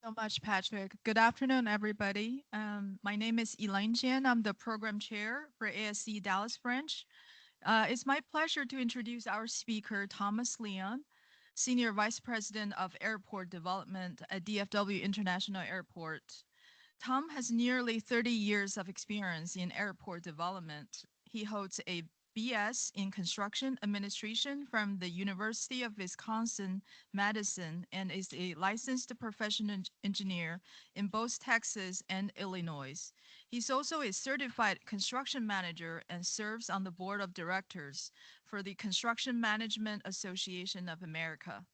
So much, Patrick. Good afternoon, everybody. My name is Elaine Jian. I'm the program chair for ASC Dallas branch. It's my pleasure to introduce our speaker, Thomas Lyon, Senior Vice President of Airport Development at DFW International Airport. Tom has nearly 30 years of experience in airport development. He holds a BS in Construction Administration from the University of Wisconsin-Madison and is a licensed professional engineer in both Texas and Illinois. He's also a certified construction manager and serves on the board of directors for the Construction Management Association of America.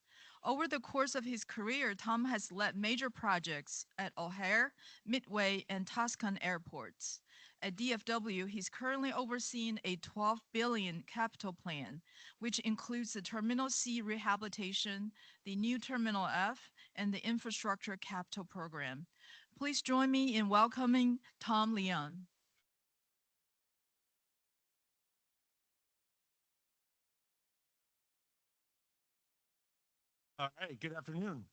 Over the course of his career, Tom has led major projects at O'Hare, Midway, and Tucson airports. At DFW, he's currently overseeing a $12 billion capital plan, which includes the Terminal C rehabilitation, the new Terminal F, and the infrastructure capital program. Please join me in welcoming Tom Leon. All right, good afternoon.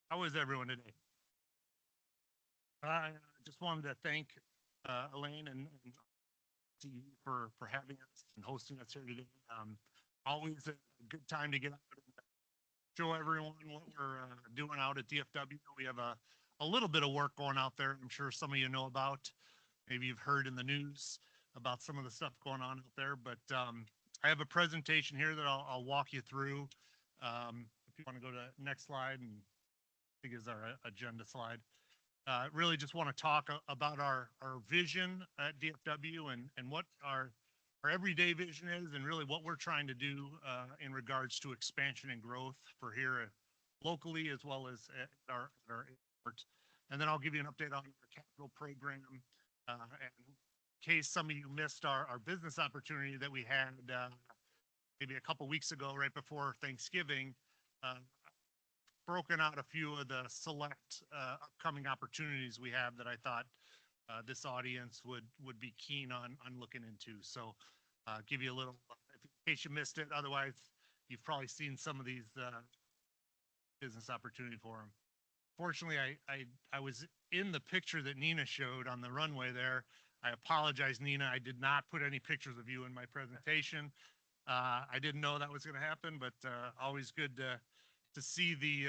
How is everyone today? I just wanted to thank Elaine and to you for having us and hosting us here today. Always a good time to get out and show everyone what we're doing out at DFW. We have a little bit of work going out there. I'm sure some of you know about. Maybe you've heard in the news about some of the stuff going on out there. But I have a presentation here that I'll walk you through. If you want to go to next slide, and I think is our agenda slide. Really just want to talk about our vision at DFW and what our everyday vision is, and really what we're trying to do in regards to expansion and growth for here locally as well as at our airport. And then I'll give you an update on our capital program. And in case some of you missed our business opportunity that we had maybe a couple weeks ago, right before Thanksgiving, uh, broken out a few of the select upcoming opportunities we have that I thought this audience would be keen on looking into. So give you a little, in case you missed it. Otherwise, you've probably seen some of these business opportunity for them. Fortunately, I was in the picture that Nina showed on the runway there. I apologize, Nina. I did not put any pictures of you in my presentation. I didn't know that was going to happen, but always good to see the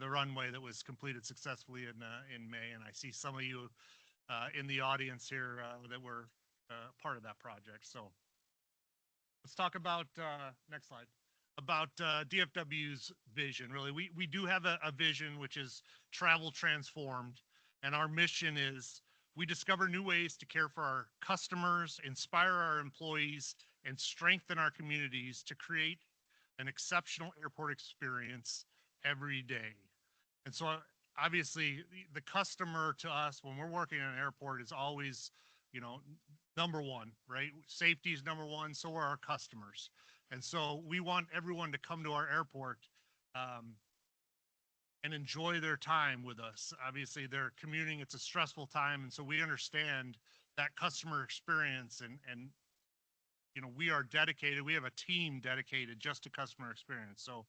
runway that was completed successfully in May, and I see some of you in the audience here that were part of that project. So let's talk about next slide about DFW's vision. Really, we do have a vision which is travel transformed, and our mission is we discover new ways to care for our customers, inspire our employees, and strengthen our communities to create an exceptional airport experience every day. And so obviously the customer to us when we're working in an airport is always, you know, number one, right? Safety is number one, so are our customers. And so we want everyone to come to our airport um, and enjoy their time with us. Obviously they're commuting, it's a stressful time. And so we understand that customer experience and you know, we are dedicated. We have a team dedicated just to customer experience. So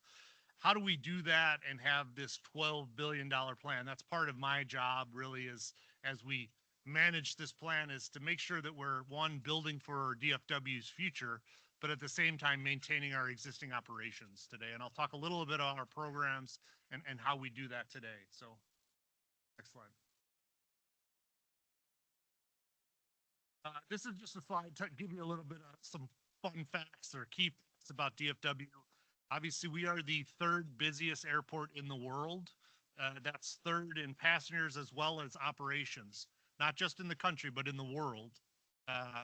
how do we do that and have this $12 billion plan? That's part of my job really is as we manage this plan is to make sure that we're one building for DFW's future, but at the same time maintaining our existing operations today. And I'll talk a little bit about our programs and how we do that today. So next slide. This is just a slide to give you a little bit of some fun facts or key facts about DFW. Obviously, we are the third busiest airport in the world. That's third in passengers as well as operations, not just in the country, but in the world.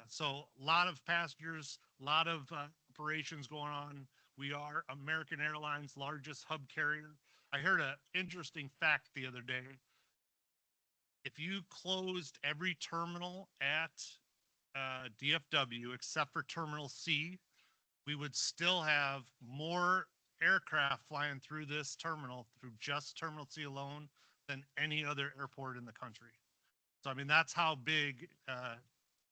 So a lot of passengers, a lot of operations going on. We are American Airlines' largest hub carrier. I heard an interesting fact the other day. If you closed every terminal at DFW except for Terminal C, we would still have more aircraft flying through this terminal, through just Terminal C alone, than any other airport in the country. So, I mean, that's how big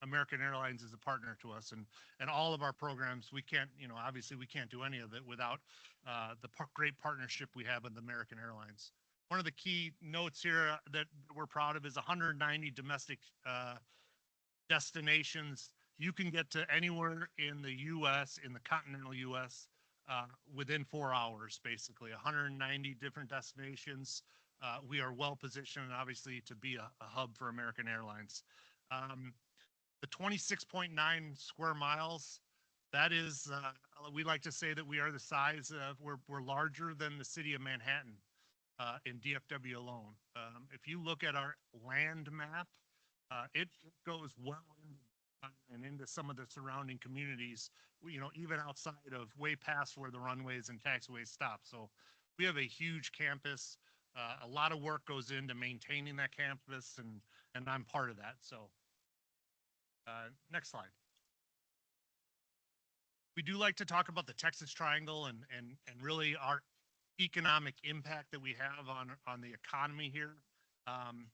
American Airlines is a partner to us, and all of our programs. We can't, you know, obviously we can't do any of it without the great partnership we have with American Airlines. One of the key notes here that we're proud of is 190 domestic destinations. You can get to anywhere in the U.S., in the continental U.S., within 4 hours, basically. 190 different destinations. We are well positioned, obviously, to be a hub for American Airlines. Um, the 26.9 square miles, that is, we like to say that we are the size of, we're larger than the city of Manhattan in DFW alone. If you look at our land map, it goes well into and into some of the surrounding communities, even outside of way past where the runways and taxiways stop. So we have a huge campus. A lot of work goes into maintaining that campus, and I'm part of that. So next slide. We do like to talk about the Texas Triangle and really our economic impact that we have on the economy here. Um,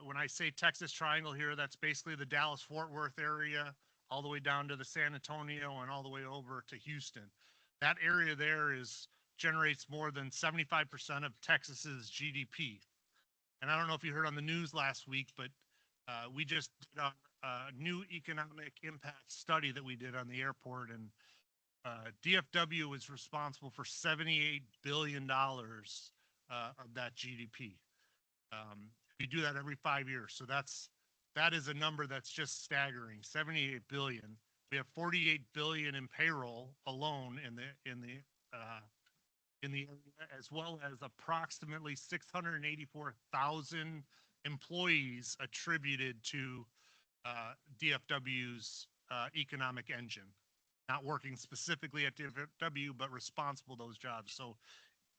when I say Texas Triangle here, that's basically the Dallas Fort Worth area, all the way down to the San Antonio and all the way over to Houston. That area there generates more than 75% of Texas's GDP. And I don't know if you heard on the news last week, but we just did a new economic impact study that we did on the airport, and DFW is responsible for $78 billion of that GDP. We do that every 5 years, so that is a number that's just staggering. 78 billion. We have 48 billion in payroll alone in the area, as well as approximately 684,000 employees attributed to DFW's economic engine. Not working specifically at DFW, but responsible those jobs. So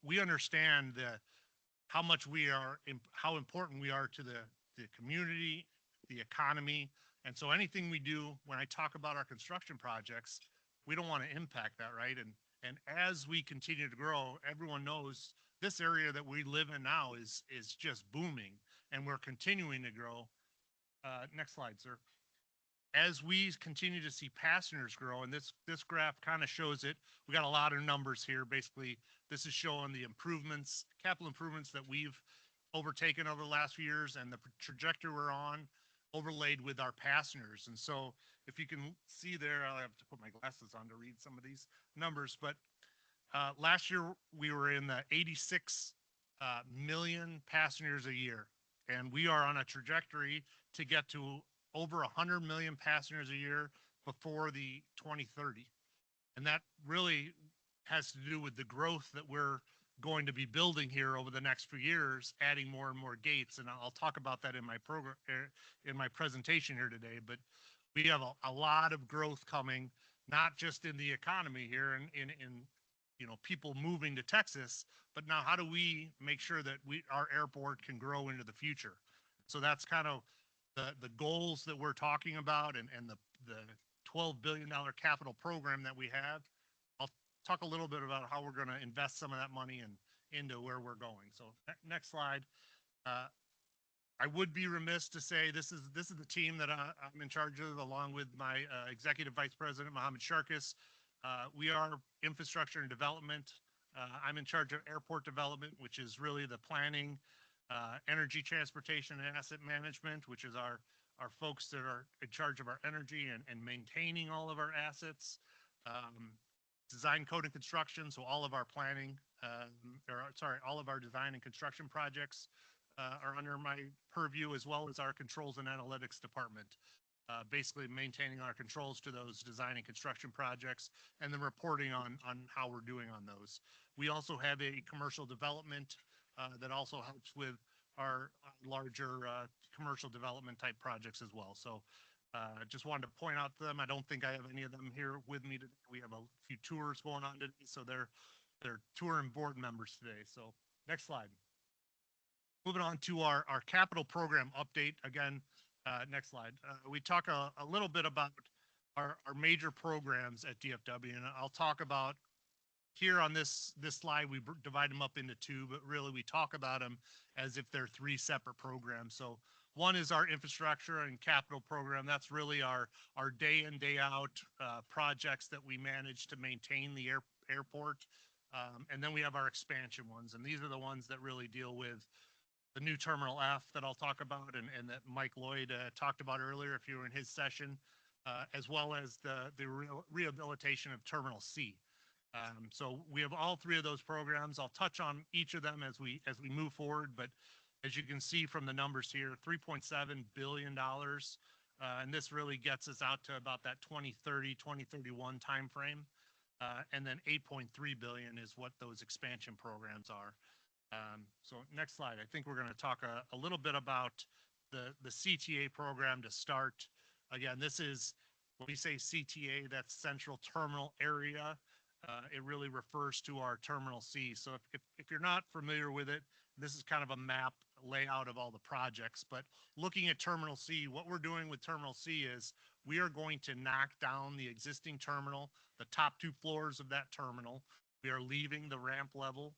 we understand how much how important we are to the community, the economy. And so anything we do, when I talk about our construction projects, we don't want to impact that, right? And as we continue to grow, everyone knows this area that we live in now is just booming, and we're continuing to grow. Next slide, sir. As we continue to see passengers grow, and this graph kind of shows it, we got a lot of numbers here. Basically, this is showing the improvements, capital improvements that we've overtaken over the last few years and the trajectory we're on, overlaid with our passengers. And so if you can see there, I'll have to put my glasses on to read some of these numbers, but last year we were in the 86 million passengers a year, and we are on a trajectory to get to over 100 million passengers a year before the 2030. And that really has to do with the growth that we're going to be building here over the next few years, adding more and more gates. And I'll talk about that in my program, in my presentation here today. But we have a lot of growth coming, not just in the economy here and in people moving to Texas, but now how do we make sure that our airport can grow into the future? So that's kind of the goals that we're talking about, and the $12 billion capital program that we have. I'll talk a little bit about how we're going to invest some of that money into where we're going. So next slide. I would be remiss to say this is the team that I'm in charge of, along with my executive vice president, Mohammed Sharkis. We are infrastructure and development. I'm in charge of airport development, which is really the planning, energy, transportation, and asset management, which is our folks that are in charge of our energy and maintaining all of our assets. Design, code, and construction, so all of our planning, all of our design and construction projects are under my purview, as well as our controls and analytics department. Basically maintaining our controls to those design and construction projects, and then reporting on how we're doing on those. We also have a commercial development that also helps with our larger commercial development type projects as well. So just wanted to point out to them. I don't think I have any of them here with me today. We have a few tours going on today, so they're tour and board members today. So next slide. Moving on to our capital program update. Again, next slide. We talk a little bit about our major programs at DFW, and I'll talk about here on this slide. We divide them up into two, but really we talk about them as if they're three separate programs. So one is our infrastructure and capital program. That's really our day in, day out projects that we manage to maintain the airport. And then we have our expansion ones, and these are the ones that really deal with the new Terminal F that I'll talk about, and that Mike Lloyd talked about earlier if you were in his session, as well as the rehabilitation of Terminal C. So we have all three of those programs. I'll touch on each of them as we move forward, but as you can see from the numbers here, $3.7 billion, and this really gets us out to about that 2030, 2031 timeframe. And then 8.3 billion is what those expansion programs are. So next slide. I think we're going to talk a little bit about the CTA program to start. Again, this is when we say CTA, that's Central Terminal Area. It really refers to our Terminal C. So if you're not familiar with it, this is kind of a map layout of all the projects. But looking at Terminal C, what we're doing with Terminal C is we are going to knock down the existing terminal, the top two floors of that terminal. We are leaving the ramp level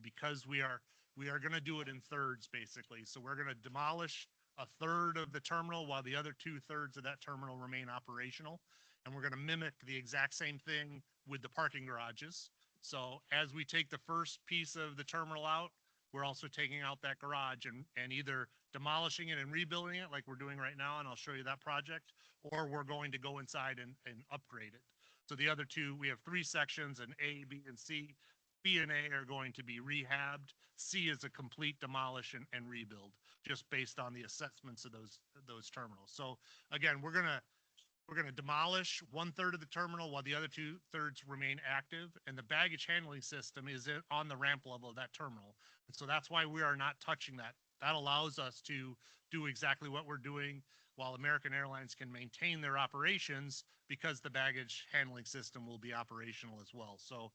because we are going to do it in thirds basically. So we're going to demolish a third of the terminal while the other 2/3 of that terminal remain operational. And we're going to mimic the exact same thing with the parking garages. So as we take the first piece of the terminal out, we're also taking out that garage and either demolishing it and rebuilding it like we're doing right now, and I'll show you that project, or we're going to go inside and upgrade it. So the other two, we have three sections, an A, B, and C. B and A are going to be rehabbed. C is a complete demolish and rebuild, just based on the assessments of those terminals. So again, we're gonna demolish 1/3 of the terminal while the other 2/3 remain active, and the baggage handling system is on the ramp level of that terminal. And so that's why we are not touching that. That allows us to do exactly what we're doing while American Airlines can maintain their operations because the baggage handling system will be operational as well. So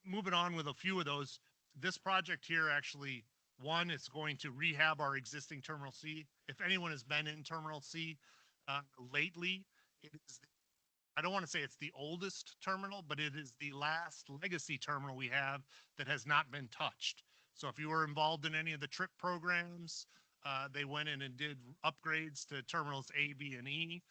moving on with a few of those, this project here actually, one, it's going to rehab our existing Terminal C. If anyone has been in Terminal C lately, it is, I don't want to say it's the oldest terminal, but it is the last legacy terminal we have that has not been touched. So if you were involved in any of the trip programs, they went in and did upgrades to terminals A, B, and E,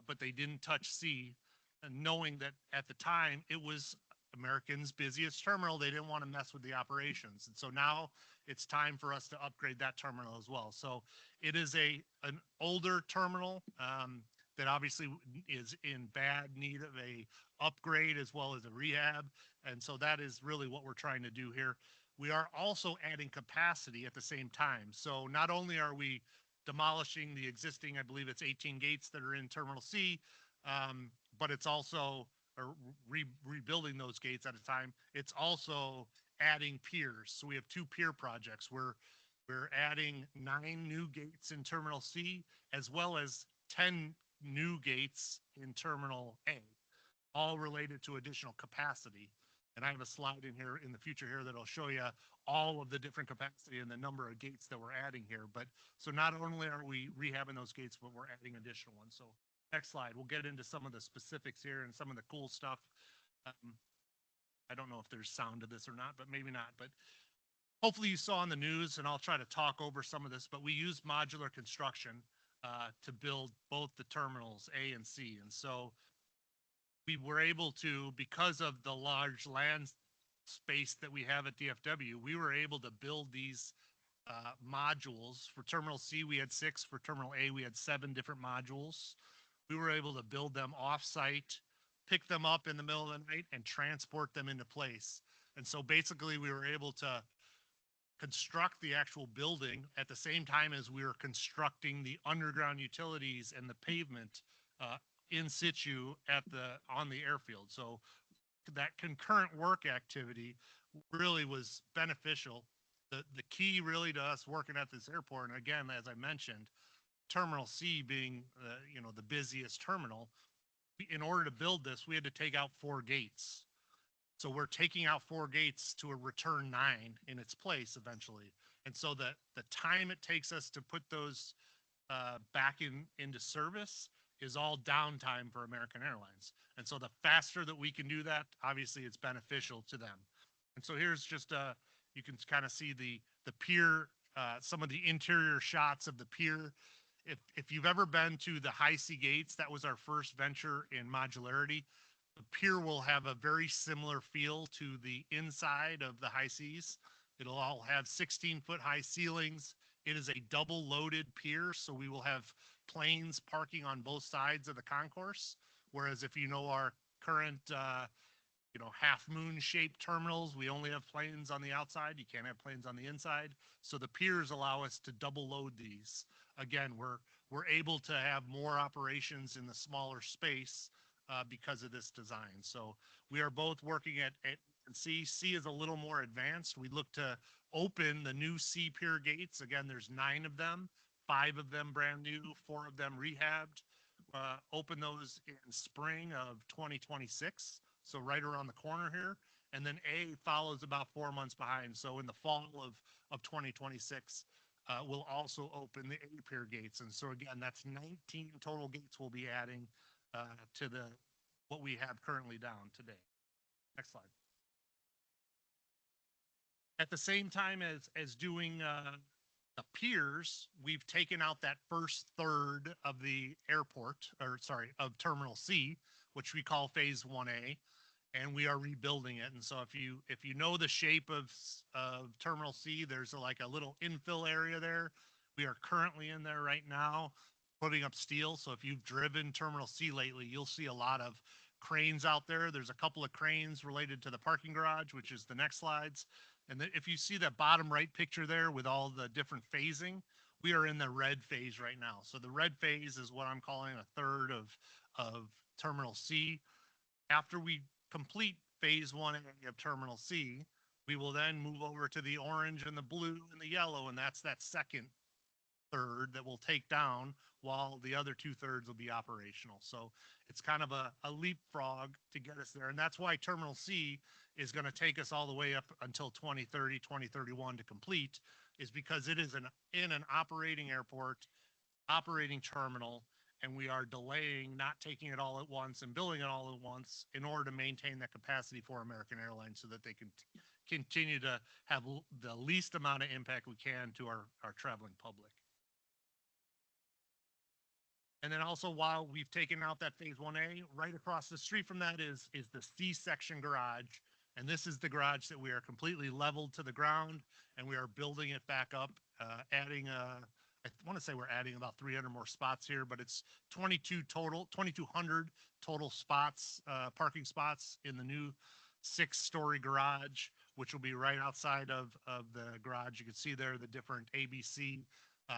but they didn't touch C, and knowing that at the time it was American's busiest terminal. They didn't want to mess with the operations. And so now it's time for us to upgrade that terminal as well. So it is an older terminal that obviously is in bad need of a upgrade as well as a rehab. And so that is really what we're trying to do here. We are also adding capacity at the same time. So not only are we demolishing the existing, I believe it's 18 gates that are in Terminal C, but it's also rebuilding those gates at a time. It's also adding piers. So we have two pier projects. We're adding 9 new gates in Terminal C, as well as 10 new gates in Terminal A, all related to additional capacity. And I have a slide in here in the future here that'll show you all of the different capacity and the number of gates that we're adding here. But so not only are we rehabbing those gates, but we're adding additional ones. So next slide, we'll get into some of the specifics here and some of the cool stuff. I don't know if there's sound to this or not, but maybe not. But hopefully you saw on the news, and I'll try to talk over some of this, but we use modular construction to build both the terminals A and C. And so we were able to, because of the large land space that we have at DFW, we were able to build these modules. For Terminal C, we had 6. For Terminal A, we had 7 different modules. We were able to build them off-site, pick them up in the middle of the night, and transport them into place. And so basically, we were able to construct the actual building at the same time as we were constructing the underground utilities and the pavement in situ on the airfield. So that concurrent work activity really was beneficial. The key really to us working at this airport, and again, as I mentioned, Terminal C being the busiest terminal, in order to build this, we had to take out 4 gates. So we're taking out 4 gates to a return 9 in its place eventually. And so the time it takes us to put those back into service is all downtime for American Airlines. And so the faster that we can do that, obviously it's beneficial to them. And so here's just you can kind of see the pier, some of the interior shots of the pier. If you've ever been to the high sea gates, that was our first venture in modularity. The pier will have a very similar feel to the inside of the high seas. It'll all have 16-foot high ceilings. It is a double loaded pier, so we will have planes parking on both sides of the concourse. Whereas if you know our current half moon shaped terminals, we only have planes on the outside. You can't have planes on the inside. So the piers allow us to double load these. Again, we're able to have more operations in the smaller space because of this design. So we are both working at C. C is a little more advanced. We look to open the new C pier gates. Again, there's 9 of them, 5 of them brand new, 4 of them rehabbed. Open those in spring of 2026, so right around the corner here. And then A follows about 4 months behind. So in the fall of 2026, we'll also open the A pier gates. And so again, that's 19 total gates we'll be adding to the what we have currently down today. Next slide. At the same time as doing the piers, we've taken out that first third of the airport, or sorry, of Terminal C, which we call Phase 1A, and we are rebuilding it. And so if you know the shape of Terminal C, there's like a little infill area there. We are currently in there right now, putting up steel. So if you've driven Terminal C lately, you'll see a lot of cranes out there. There's a couple of cranes related to the parking garage, which is the next slides. And if you see that bottom right picture there with all the different phasing, we are in the red phase right now. So the red phase is what I'm calling a third of Terminal C. After we complete Phase 1A of Terminal C, we will then move over to the orange and the blue and the yellow, and that's that second third that we'll take down while the other 2/3 will be operational. So it's kind of a leapfrog to get us there. And that's why Terminal C is going to take us all the way up until 2030, 2031 to complete, is because it is in an operating airport, operating terminal, and we are delaying, not taking it all at once and building it all at once in order to maintain that capacity for American Airlines so that they can continue to have the least amount of impact we can to our traveling public. And then also, while we've taken out that Phase 1A, right across the street from that is the C-section garage. And this is the garage that we are completely leveled to the ground, and we are building it back up, adding I want to say we're adding about 300 more spots here, but it's 2,200 total spots, parking spots in the new 6-story garage, which will be right outside of the garage. You can see there the different ABC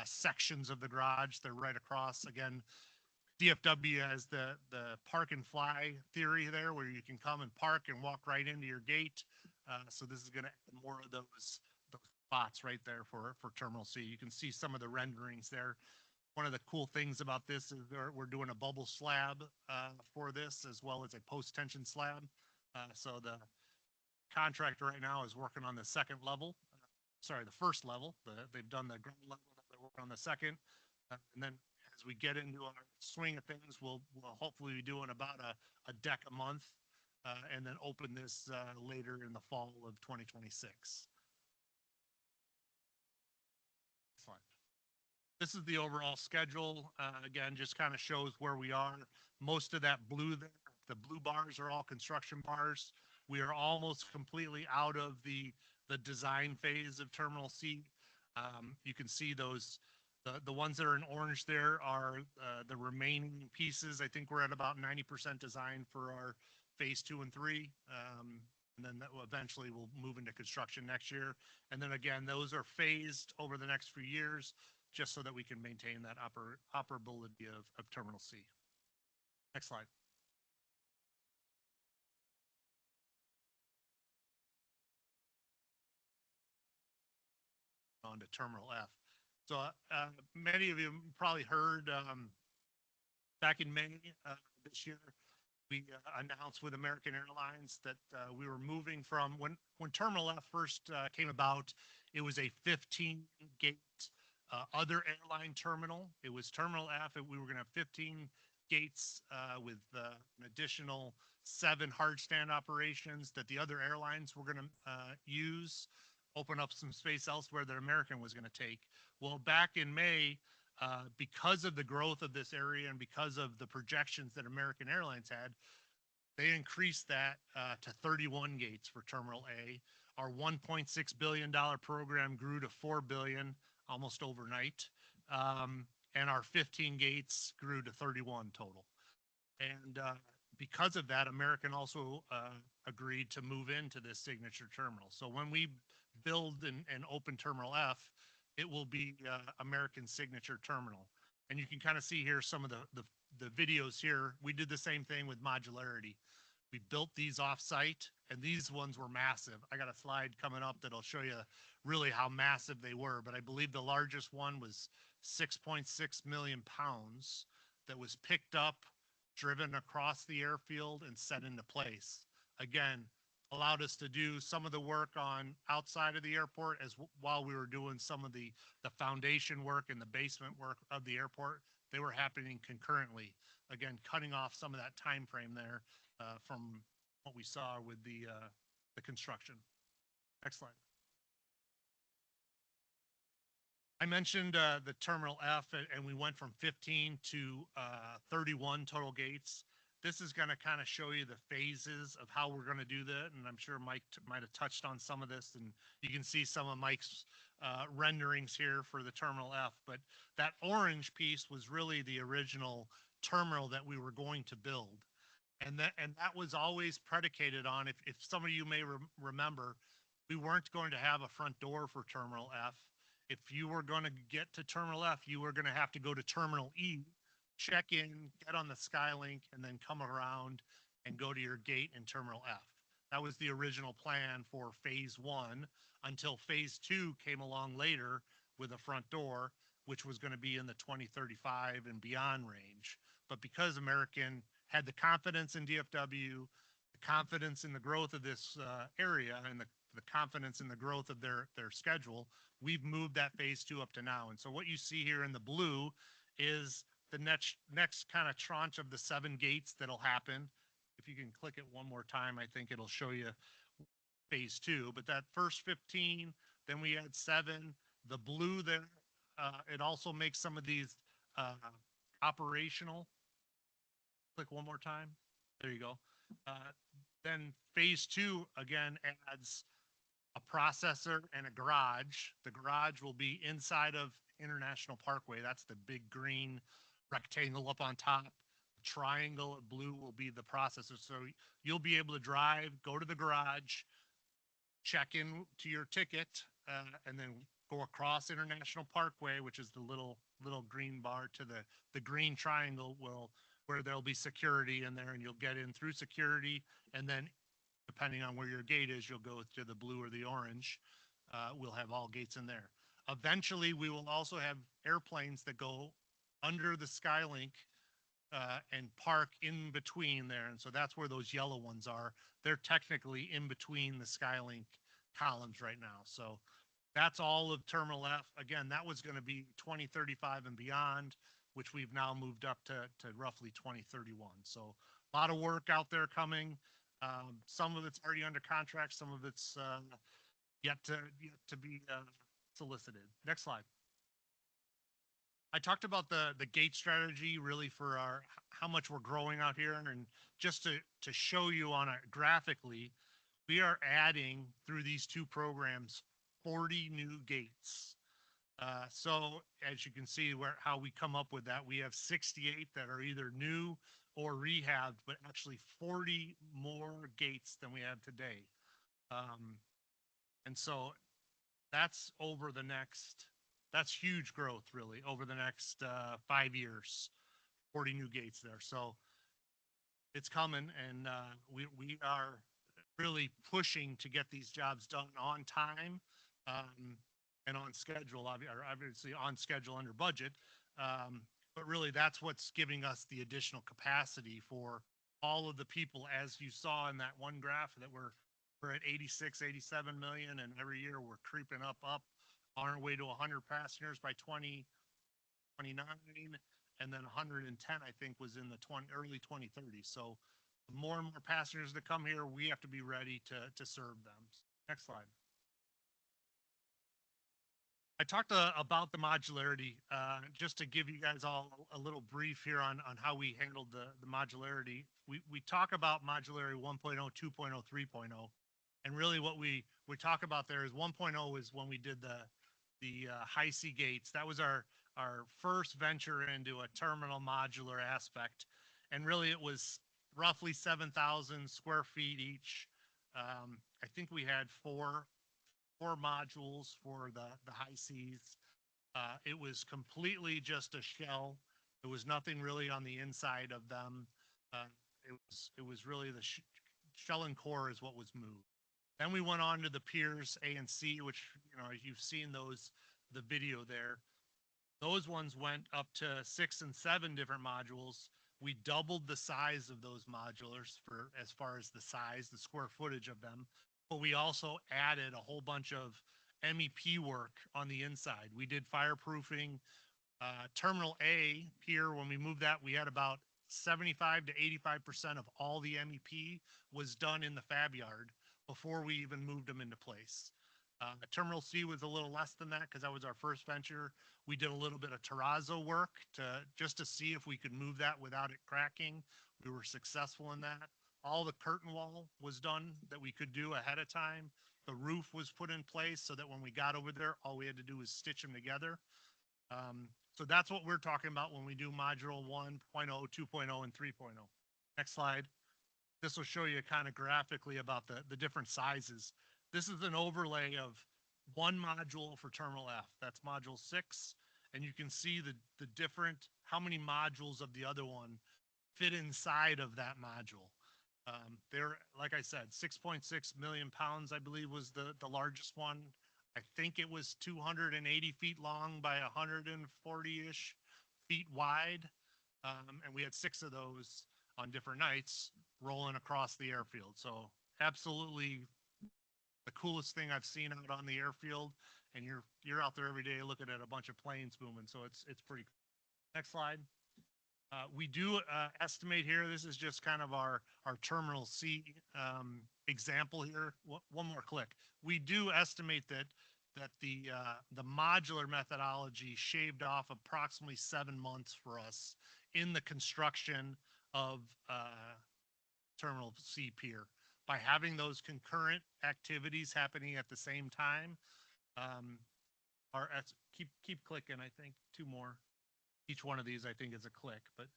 sections of the garage. They're right across. Again, DFW has the park and fly theory there, where you can come and park and walk right into your gate. So this is going to add more of those spots right there for Terminal C. You can see some of the renderings there. One of the cool things about this is we're doing a bubble slab for this, as well as a post-tension slab. So the contractor right now is working on the second level. Sorry, the first level. They've done the ground level. They're working on the second. And then as we get into our swing of things, we'll hopefully be doing about a deck a month, and then open this later in the fall of 2026. Fine. This is the overall schedule. Again, just kind of shows where we are. Most of that blue there, the blue bars are all construction bars. We are almost completely out of the design phase of Terminal C. You can see those, the ones that are in orange there are the remaining pieces. I think we're at about 90% design for our Phase 2 and 3. And then that will eventually will move into construction next year. And then again, those are phased over the next few years, just so that we can maintain that operability of Terminal C. Next slide. On to Terminal F. So many of you probably heard back in May this year, we announced with American Airlines that we were moving from when Terminal F first came about. It was a 15-gate other airline terminal. It was Terminal F, and we were going to have 15 gates with an additional 7 hard stand operations that the other airlines were going to use, open up some space elsewhere that American was going to take. Well, back in May, because of the growth of this area and because of the projections that American Airlines had, They increased that to 31 gates for Terminal A. Our $1.6 billion program grew to 4 billion almost overnight. And our 15 gates grew to 31 total. And because of that, American also agreed to move into this signature terminal. So when we build and open Terminal F, it will be American signature terminal. And you can kind of see here some of the videos here. We did the same thing with modularity. We built these off-site, and these ones were massive. I got a slide coming up that'll show you really how massive they were, but I believe the largest one was 6.6 million pounds that was picked up, driven across the airfield, and set into place. Again, allowed us to do some of the work on outside of the airport as while we were doing some of the foundation work and the basement work of the airport. They were happening concurrently. Again, cutting off some of that time frame there from what we saw with the construction. Next slide. I mentioned the Terminal F, and we went from 15 to 31 total gates. This is going to kind of show you the phases of how we're going to do that, and I'm sure Mike might have touched on some of this, and you can see some of Mike's renderings here for the Terminal F. But that orange piece was really the original terminal that we were going to build. And that was always predicated on, if some of you may remember, we weren't going to have a front door for Terminal F. If you were going to get to Terminal F, you were going to have to go to Terminal E, check in, get on the Skylink, and then come around and go to your gate in Terminal F. That was the original plan for phase one, until phase two came along later with a front door, which was going to be in the 2035 and beyond range. But because American had the confidence in DFW, the confidence in the growth of this area, and the confidence in the growth of their schedule, we've moved that phase two up to now. And so what you see here in the blue is the next kind of tranche of the 7 gates that'll happen. If you can click it one more time, I think it'll show you phase two. But that first 15, then we had 7. The blue there, it also makes some of these operational. Click one more time. There you go. Then phase two again adds a processor and a garage. The garage will be inside of International Parkway. That's the big green rectangle up on top. The triangle of blue will be the processor. So you'll be able to drive, go to the garage, check in to your ticket, and then go across International Parkway, which is the little green bar, to the green triangle where there'll be security in there, and you'll get in through security, and then depending on where your gate is, you'll go to the blue or the orange. We'll have all gates in there. Eventually, we will also have airplanes that go under the Skylink and park in between there. And so that's where those yellow ones are. They're technically in between the Skylink columns right now. So that's all of Terminal F. Again, that was going to be 2035 and beyond, which we've now moved up to roughly 2031. So a lot of work out there coming. Some of it's already under contract. Some of it's yet to be solicited. Next slide. I talked about the gate strategy really for how much we're growing out here, and just to show you on it graphically, we are adding through these two programs 40 new gates. So as you can see how we come up with that, we have 68 that are either new or rehabbed, but actually 40 more gates than we have today. And so that's that's huge growth really over the next 5 years, 40 new gates there. So it's coming, and we are really pushing to get these jobs done on time and on schedule, obviously on schedule under budget. But really that's what's giving us the additional capacity for all of the people, as you saw in that one graph, that we're at 86, 87 million, and every year we're creeping up on our way to 100 passengers by 2029, and then 110, I think, was in the early 2030s. So the more and more passengers that come here, we have to be ready to serve them. Next slide. I talked about the modularity, just to give you guys all a little brief here on how we handled the modularity. We talk about modularity 1.0, 2.0, 3.0, and really what we talk about there is 1.0 is when we did the high C gates. That was our first venture into a terminal modular aspect, and really it was roughly 7,000 square feet each. I think we had four modules for the high seas. It was completely just a shell. There was nothing really on the inside of them. Uh, it was really the shell and core is what was moved. Then we went on to the piers A and C, which you've seen the video there. Those ones went up to 6 and 7 different modules. We doubled the size of those modulars for as far as the size, the square footage of them, but we also added a whole bunch of MEP work on the inside. We did fireproofing. Terminal A pier, when we moved that, we had about 75 to 85% of all the MEP was done in the fab yard before we even moved them into place. Terminal C was a little less than that because that was our first venture. We did a little bit of terrazzo work just to see if we could move that without it cracking. We were successful in that. All the curtain wall was done that we could do ahead of time. The roof was put in place so that when we got over there, all we had to do was stitch them together. So that's what we're talking about when we do module 1.0, 2.0, and 3.0. Next slide. This will show you kind of graphically about the different sizes. This is an overlay of one module for terminal F. That's module 6. And you can see the different, how many modules of the other one fit inside of that module. They're, like I said, 6.6 million pounds, I believe, was the largest one. I think it was 280 feet long by 140-ish feet wide. And we had 6 of those on different nights rolling across the airfield. So absolutely the coolest thing I've seen out on the airfield. And you're out there every day looking at a bunch of planes moving. So it's pretty cool. Next slide. We do estimate here, this is just kind of our terminal C example here. One more click. We do estimate that the modular methodology shaved off approximately 7 months for us in the construction of terminal C pier by having those concurrent activities happening at the same time. Keep clicking. I think 2 more. Each one of these, I think, is a click, but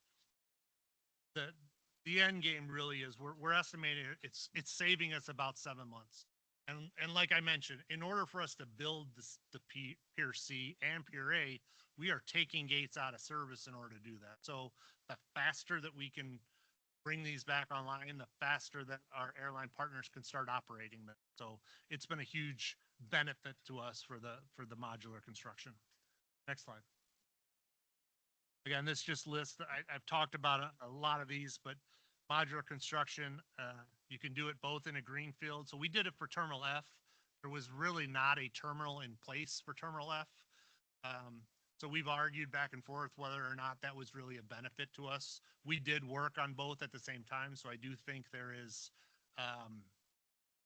the end game really is we're estimating it's saving us about 7 months. And like I mentioned, in order for us to build the Pier C and Pier A, we are taking gates out of service in order to do that. So the faster that we can bring these back online, the faster that our airline partners can start operating them. So it's been a huge benefit to us for the modular construction. Next slide. Again, this just lists, I've talked about a lot of these, but modular construction, you can do it both in a greenfield. So we did it for Terminal F. There was really not a terminal in place for Terminal F. So we've argued back and forth whether or not that was really a benefit to us. We did work on both at the same time. So I do think there is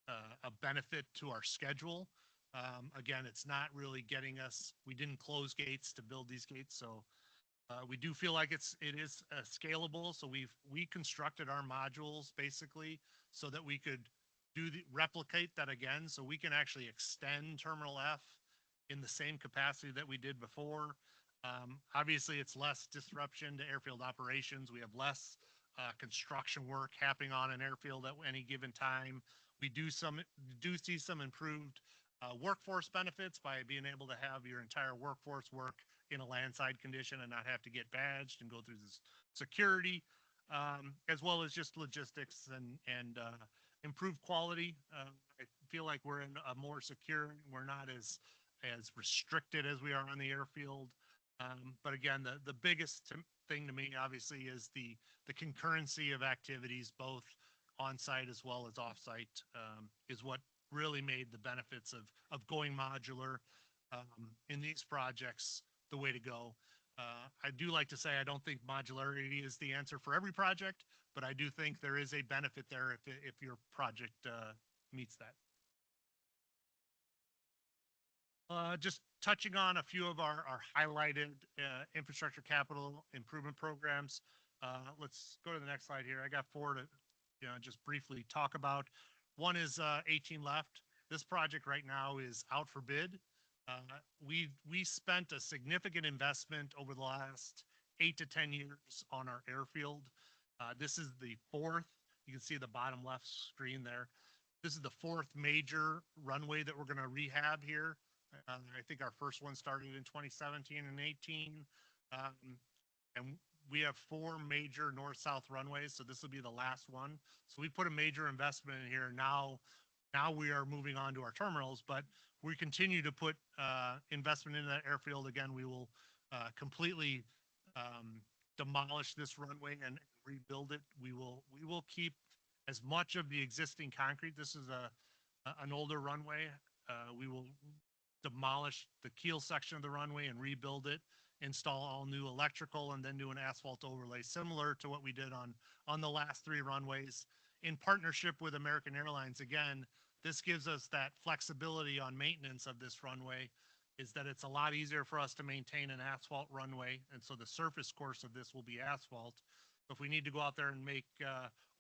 a benefit to our schedule. Again, it's not really getting us, we didn't close gates to build these gates. So we do feel like it is scalable. So we constructed our modules basically so that we could replicate that again. So we can actually extend Terminal F in the same capacity that we did before. Obviously, it's less disruption to airfield operations. We have less construction work happening on an airfield at any given time. We do see some improved workforce benefits by being able to have your entire workforce work in a landside condition and not have to get badged and go through this security, as well as just logistics and improved quality. I feel like we're in a more secure, we're not as restricted as we are on the airfield. But again, the biggest thing to me, obviously, is the concurrency of activities, both on-site as well as off-site, is what really made the benefits of going modular in these projects the way to go. I do like to say I don't think modularity is the answer for every project, but I do think there is a benefit there if your project meets that. Just touching on a few of our highlighted infrastructure capital improvement programs. Let's go to the next slide here. I got four to just briefly talk about. One is 18 left. This project right now is out for bid. Uh, we spent a significant investment over the last 8 to 10 years on our airfield. This is the fourth. You can see the bottom left screen there. This is the fourth major runway that we're going to rehab here. I think our first one started in 2017 and 18. And we have four major north-south runways, so this will be the last one. So we put a major investment in here. Now we are moving on to our terminals, but we continue to put investment into that airfield. Again, we will completely demolish this runway and rebuild it. We will keep as much of the existing concrete. This is an older runway. We will demolish the keel section of the runway and rebuild it, install all new electrical, and then do an asphalt overlay, similar to what we did on the last three runways in partnership with American Airlines. Again, this gives us that flexibility on maintenance of this runway, is that it's a lot easier for us to maintain an asphalt runway. And so the surface course of this will be asphalt. If we need to go out there and make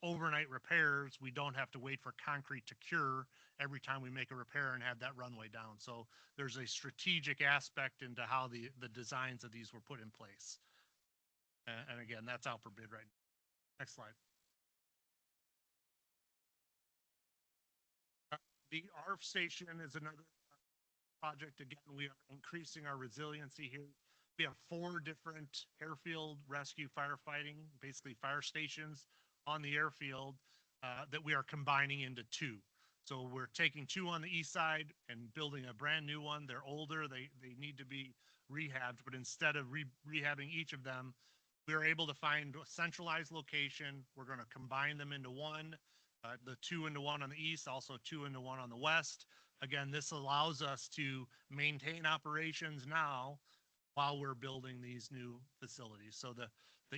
overnight repairs, we don't have to wait for concrete to cure every time we make a repair and have that runway down. So there's a strategic aspect into how the designs of these were put in place. And again, that's out for bid right now. Next slide. The ARF station is another project. Again, we are increasing our resiliency here. We have four different airfield rescue firefighting, basically fire stations on the airfield that we are combining into two. So we're taking two on the east side and building a brand new one. They're older, they need to be rehabbed, but instead of rehabbing each of them, we are able to find a centralized location. We're going to combine them into one, the two into one on the east, also two into one on the west. Again, this allows us to maintain operations now while we're building these new facilities. So the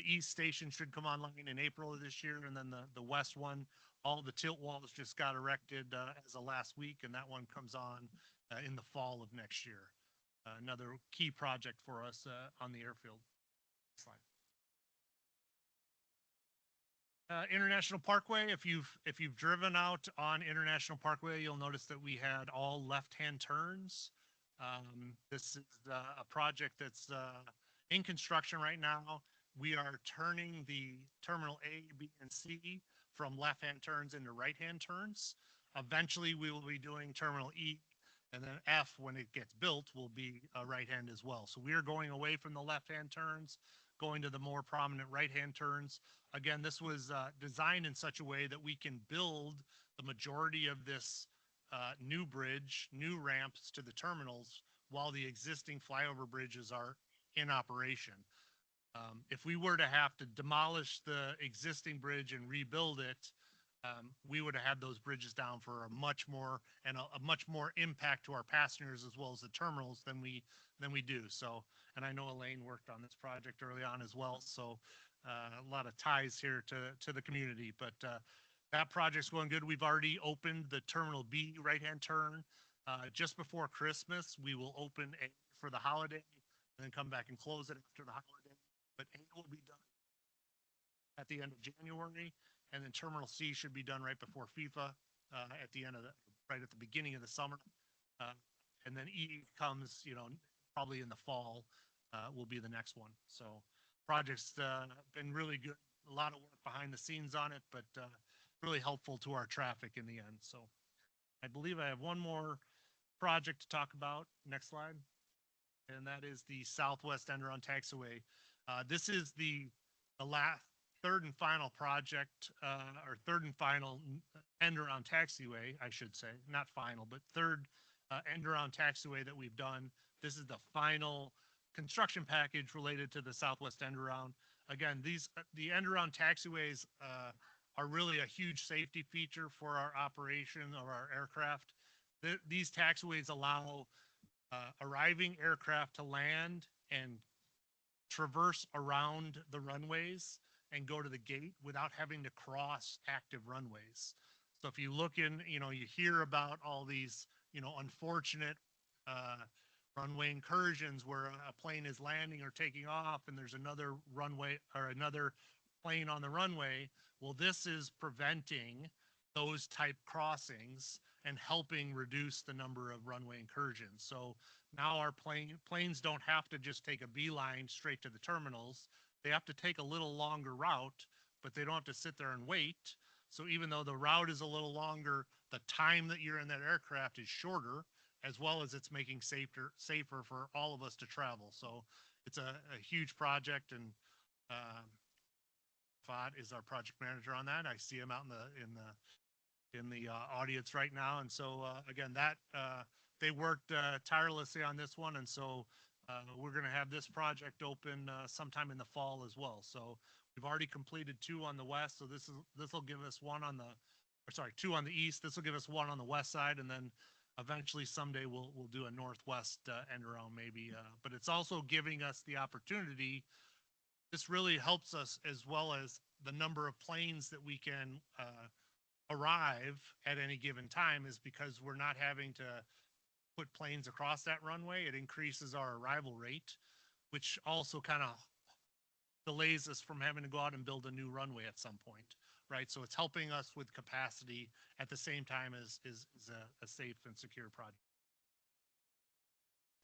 east station should come online in April of this year, and then the west one, all the tilt walls just got erected as of last week, and that one comes on in the fall of next year. Another key project for us on the airfield. Next slide. International Parkway. If you've driven out on International Parkway, you'll notice that we had all left-hand turns. This is a project that's in construction right now. We are turning the terminal A, B, and C from left-hand turns into right-hand turns. Eventually, we will be doing terminal E, and then F, when it gets built, will be a right-hand as well. So we are going away from the left-hand turns, going to the more prominent right-hand turns. Again, this was designed in such a way that we can build the majority of this new bridge, new ramps to the terminals while the existing flyover bridges are in operation. If we were to have to demolish the existing bridge and rebuild it, we would have had those bridges down for a much more impact to our passengers as well as the terminals than we do. So, and I know Elaine worked on this project early on as well. So a lot of ties here to the community, but that project's going good. We've already opened the terminal B right-hand turn. Just before Christmas, we will open A for the holiday and then come back and close it after the holiday. But A will be done at the end of January, and then terminal C should be done right before FIFA at the end of right at the beginning of the summer. And then E comes, probably in the fall will be the next one. So project's been really good. A lot of work behind the scenes on it, but really helpful to our traffic in the end. So I believe I have one more project to talk about. Next slide. And that is the Southwest End-Around Taxiway. This is the last third and final project, or third and final end-around taxiway, I should say, not final, but third end-around taxiway that we've done. This is the final construction package related to the Southwest End-Around. Again, the end-around taxiways are really a huge safety feature for our operation of our aircraft. These taxiways allow arriving aircraft to land and traverse around the runways and go to the gate without having to cross active runways. So if you look in, you hear about all these, unfortunate runway incursions where a plane is landing or taking off and there's another runway or another plane on the runway. Well, this is preventing those type crossings and helping reduce the number of runway incursions. So now our planes don't have to just take a beeline straight to the terminals. They have to take a little longer route, but they don't have to sit there and wait. So even though the route is a little longer, the time that you're in that aircraft is shorter, as well as it's making safer for all of us to travel. So it's a huge project, and um, Fod is our project manager on that. I see him out in the audience right now, and so again, that they worked tirelessly on this one, and so we're going to have this project open sometime in the fall as well. So we've already completed 2 on the west, so this will give us one on the, or sorry, 2 on the east. This will give us one on the west side, and then eventually someday we'll do a northwest end around maybe. But it's also giving us the opportunity. This really helps us as well as the number of planes that we can arrive at any given time is because we're not having to put planes across that runway. It increases our arrival rate, which also kind of delays us from having to go out and build a new runway at some point, right? So it's helping us with capacity at the same time as is a safe and secure project.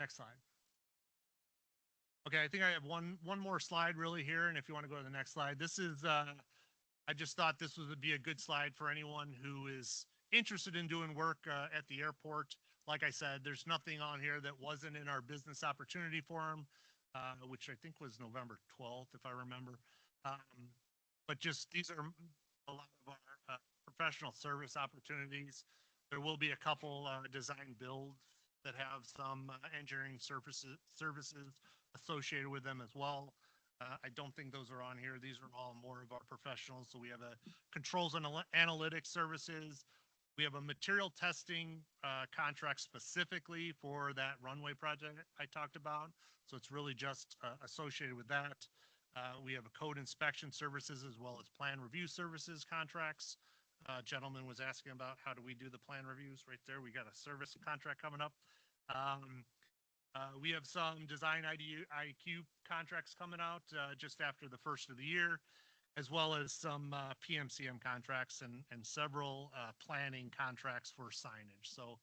Next slide. Okay, I think I have one more slide really here, and if you want to go to the next slide, this is I just thought this would be a good slide for anyone who is interested in doing work at the airport. Like I said, there's nothing on here that wasn't in our business opportunity forum, which I think was November 12th, if I remember. But just these are a lot of our professional service opportunities. There will be a couple design builds that have some engineering services associated with them as well. I don't think those are on here. These are all more of our professionals. So we have a controls and analytics services. We have a material testing contract specifically for that runway project I talked about. So it's really just associated with that. We have a code inspection services as well as plan review services contracts. Gentleman was asking about how do we do the plan reviews right there. We got a service contract coming up. We have some design IQ contracts coming out just after the first of the year, as well as some PMCM contracts and several planning contracts for signage. So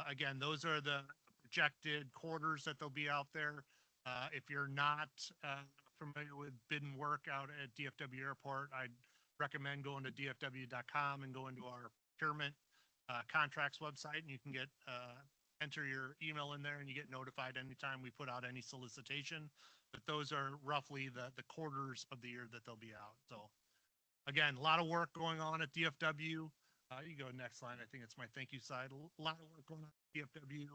again, those are the projected quarters that they'll be out there. If you're not familiar with bid and work out at DFW Airport, I'd recommend going to dfw.com and go into our procurement contracts website, and you can get enter your email in there and you get notified anytime we put out any solicitation. But those are roughly the quarters of the year that they'll be out. So again, a lot of work going on at DFW. You go next slide. I think it's my thank you side. A lot of work going on at DFW.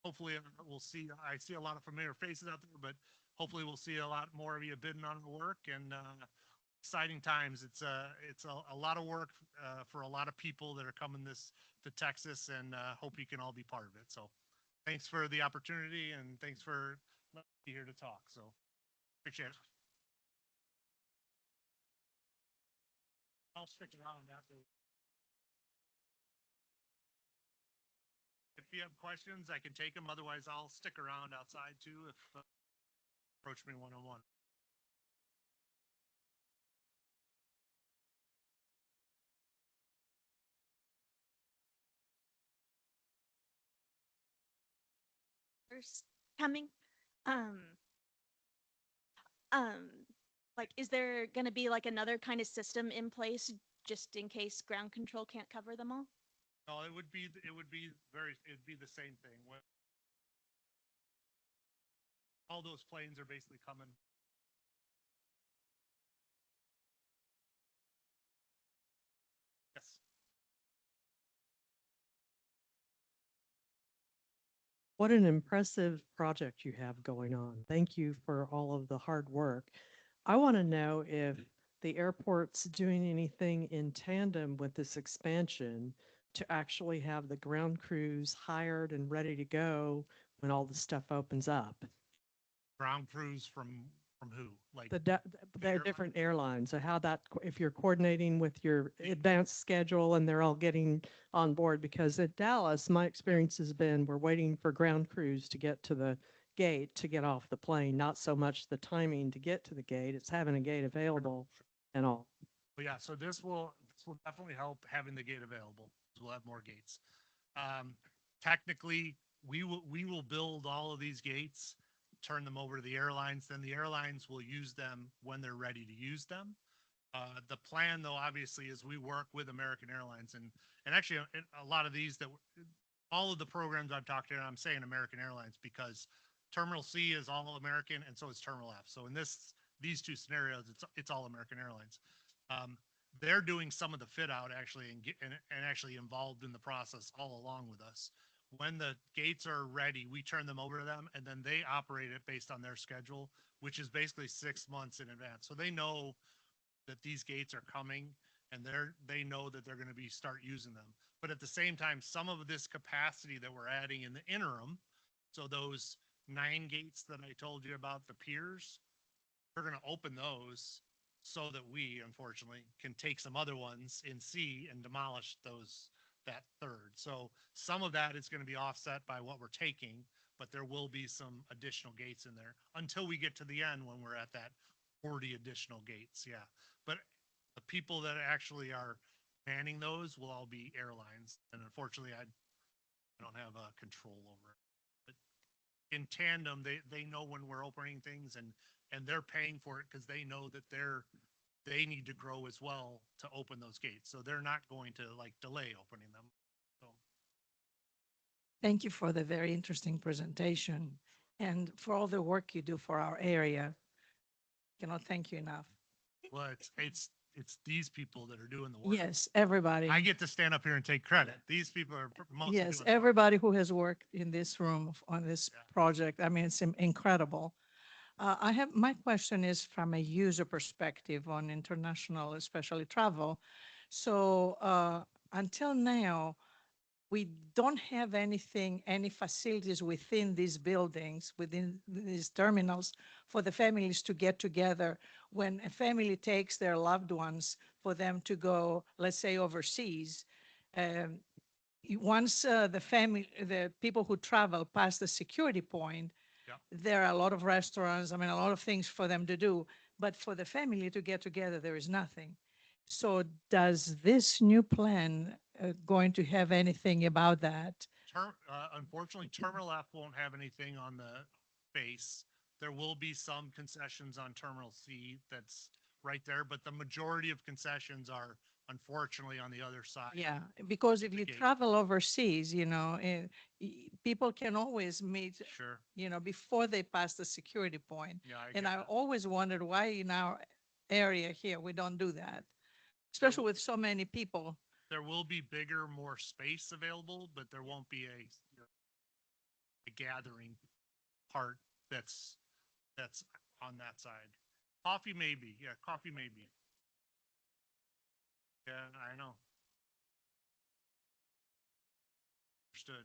Hopefully we'll see, I see a lot of familiar faces out there, but hopefully we'll see a lot more of you bidding on the work, and exciting times. It's a lot of work for a lot of people that are coming to Texas, and hope you can all be part of it. So thanks for the opportunity, and thanks for letting me be here to talk. So appreciate it. I'll stick around after. If you have questions, I can take them. Otherwise, I'll stick around outside too if approach me one-on-one. First coming. Um, um, like, is there going to be like another kind of system in place just in case ground control can't cover them all? No, it'd be the same thing. All those planes are basically coming. Yes. What an impressive project you have going on. Thank you for all of the hard work. I want to know if the airport's doing anything in tandem with this expansion to actually have the ground crews hired and ready to go when all the stuff opens up. Ground crews from From who? Like, They're different airlines, so how that, if you're coordinating with your advanced schedule and they're all getting on board, because at Dallas, my experience has been, we're waiting for ground crews to get to the gate to get off the plane, not so much the timing to get to the gate, it's having a gate available and all. but yeah, so this will definitely help having the gate available. We'll have more gates. Technically, we will build all of these gates, turn them over to the airlines, then the airlines will use them when they're ready to use them. The plan, though, obviously, is we work with American Airlines, and actually a lot of these all of the programs I've talked to, I'm saying American Airlines because Terminal C is all American, and so is Terminal F. So in these two scenarios, it's all American Airlines. They're doing some of the fit out actually, and actually involved in the process all along with us. When the gates are ready, we turn them over to them, and then they operate it based on their schedule, which is basically 6 months in advance. So they know that these gates are coming, and they know that they're going to start using them. But at the same time, some of this capacity that we're adding in the interim, so those 9 gates that I told you about, the piers, we're going to open those so that we, unfortunately, can take some other ones in C and demolish that third. So some of that is going to be offset by what we're taking, but there will be some additional gates in there until we get to the end when we're at that 40 additional gates. Yeah. But the people that actually are manning those will all be airlines. And unfortunately, I don't have control over it. But in tandem, they know when we're opening things, and they're paying for it because they know that they need to grow as well to open those gates. So they're not going to like delay opening them. So Thank you for the very interesting presentation and for all the work you do for our area. Cannot thank you enough. well, it's these people that are doing the work. Yes, everybody. I get to stand up here and take credit. These people are mostly Yes, doing the work. everybody who has worked in this room on this Yeah. project. I mean, it's incredible. My question is from a user perspective on international, especially travel. So until now, we don't have any facilities within these buildings, within these terminals for the families to get together when a family takes their loved ones for them to go, let's say, overseas. Um, Once the people who travel past the security point, Yep. there are a lot of restaurants, I mean, a lot of things for them to do. But for the family to get together, there is nothing. So does this new plan going to have anything about that? Unfortunately, Terminal F won't have anything on the base. There will be some concessions on Terminal C that's right there, but the majority of concessions are unfortunately on the other side. Yeah, because if the you gate. travel overseas, people can always meet, Sure. before they pass the security point. Yeah, I And get I that. always wondered why in our area here, we don't do that, especially with so many people. There will be bigger, more space available, but there won't be a gathering part that's on that side. Coffee maybe. Yeah, coffee maybe. Yeah, I know. Understood.